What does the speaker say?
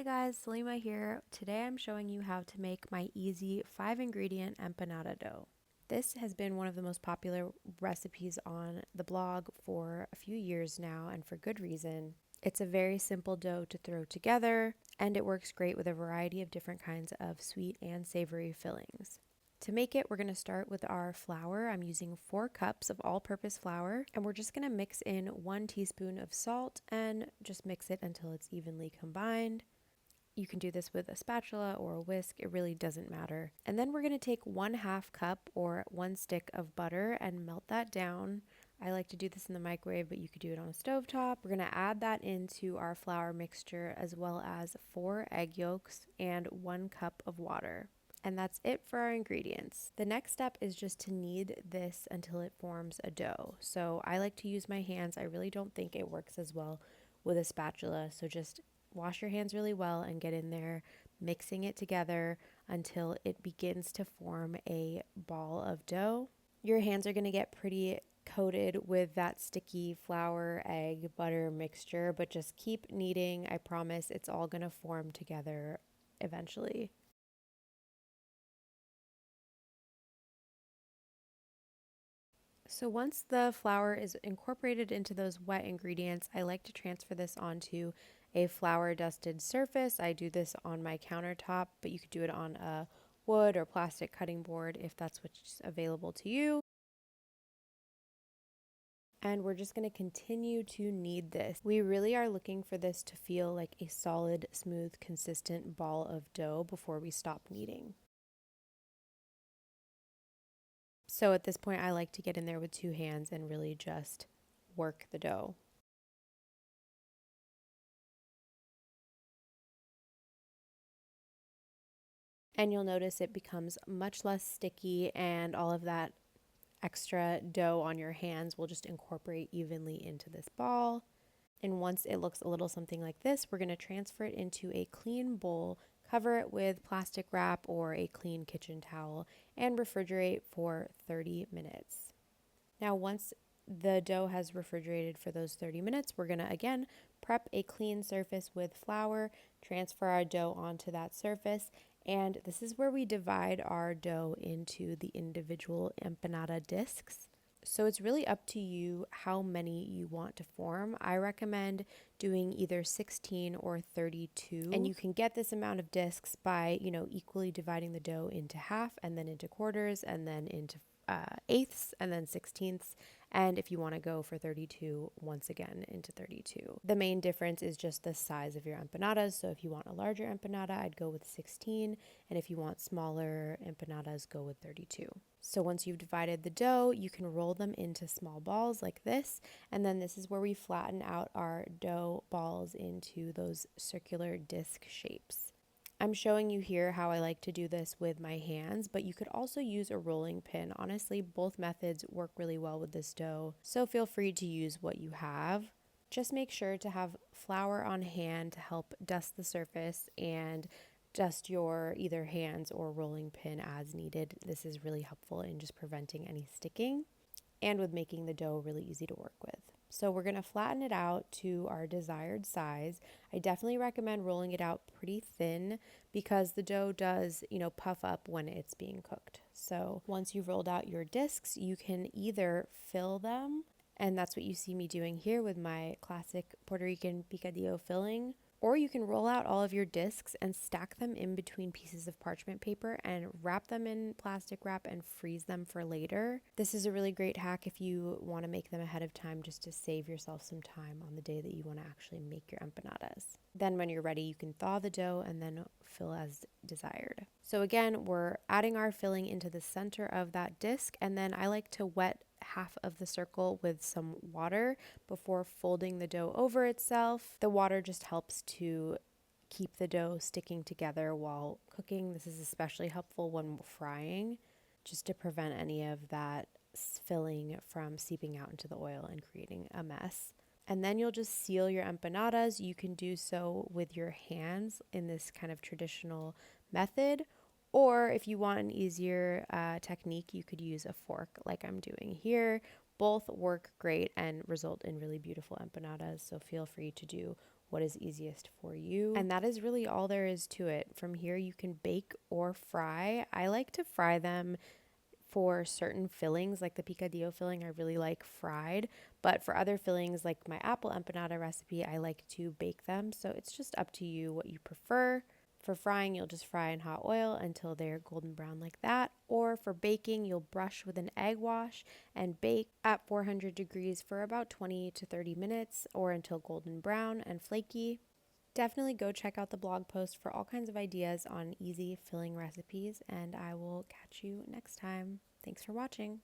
Hi guys, Salima here. Today I'm showing you how to make my easy 5-ingredient empanada dough. This has been one of the most popular recipes on the blog for a few years now, and for good reason. It's a very simple dough to throw together, and it works great with a variety of different kinds of sweet and savory fillings. To make it, we're going to start with our flour. I'm using 4 cups of all-purpose flour, and we're just going to mix in 1 teaspoon of salt and just mix it until it's evenly combined. You can do this with a spatula or a whisk, it really doesn't matter. And then we're going to take 1/2 cup or 1 stick of butter and melt that down. I like to do this in the microwave, but you could do it on a stovetop. We're going to add that into our flour mixture, as well as 4 egg yolks and 1 cup of water. And that's it for our ingredients. The next step is just to knead this until it forms a dough. So I like to use my hands. I really don't think it works as well with a spatula. So just wash your hands really well and get in there mixing it together until it begins to form a ball of dough. Your hands are going to get pretty coated with that sticky flour, egg, butter mixture, but just keep kneading. I promise it's all going to form together eventually. So once the flour is incorporated into those wet ingredients, I like to transfer this onto a flour dusted surface. I do this on my countertop, but you could do it on a wood or plastic cutting board if that's what's available to you. And we're just going to continue to knead this. We really are looking for this to feel like a solid, smooth, consistent ball of dough before we stop kneading. So at this point, I like to get in there with 2 hands and really just work the dough. And you'll notice it becomes much less sticky, and all of that extra dough on your hands will just incorporate evenly into this ball. And once it looks a little something like this, we're going to transfer it into a clean bowl, cover it with plastic wrap or a clean kitchen towel, and refrigerate for 30 minutes. Now, once the dough has refrigerated for those 30 minutes, we're going to again prep a clean surface with flour, transfer our dough onto that surface, and this is where we divide our dough into the individual empanada discs. So it's really up to you how many you want to form. I recommend doing either 16 or 32. And you can get this amount of discs by, equally dividing the dough into half and then into quarters and then into eighths and then sixteenths, and if you want to go for 32, once again into 32. The main difference is just the size of your empanadas. So if you want a larger empanada, I'd go with 16, and if you want smaller empanadas, go with 32. So once you've divided the dough, you can roll them into small balls like this, and then this is where we flatten out our dough balls into those circular disc shapes. I'm showing you here how I like to do this with my hands, but you could also use a rolling pin. Honestly, both methods work really well with this dough, so feel free to use what you have. Just make sure to have flour on hand to help dust the surface, and dust your either hands or rolling pin as needed. This is really helpful in just preventing any sticking and with making the dough really easy to work with. So we're going to flatten it out to our desired size. I definitely recommend rolling it out pretty thin because the dough does, puff up when it's being cooked. So once you've rolled out your discs, you can either fill them, and that's what you see me doing here with my classic Puerto Rican picadillo filling, or you can roll out all of your discs and stack them in between pieces of parchment paper and wrap them in plastic wrap and freeze them for later. This is a really great hack if you want to make them ahead of time, just to save yourself some time on the day that you want to actually make your empanadas. Then when you're ready, you can thaw the dough and then fill as desired. So again, we're adding our filling into the center of that disc, and then I like to wet half of the circle with some water before folding the dough over itself. The water just helps to keep the dough sticking together while cooking. This is especially helpful when frying, just to prevent any of that filling from seeping out into the oil and creating a mess. And then you'll just seal your empanadas. You can do so with your hands in this kind of traditional method, or if you want an easier technique, you could use a fork like I'm doing here. Both work great and result in really beautiful empanadas, so feel free to do what is easiest for you. And that is really all there is to it. From here, you can bake or fry. I like to fry them for certain fillings, like the picadillo filling, I really like fried. But for other fillings, like my apple empanada recipe, I like to bake them. So it's just up to you what you prefer. For frying, you'll just fry in hot oil until they're golden brown like that. Or for baking, you'll brush with an egg wash and bake at 400 degrees for about 20 to 30 minutes or until golden brown and flaky. Definitely go check out the blog post for all kinds of ideas on easy filling recipes, and I will catch you next time. Thanks for watching.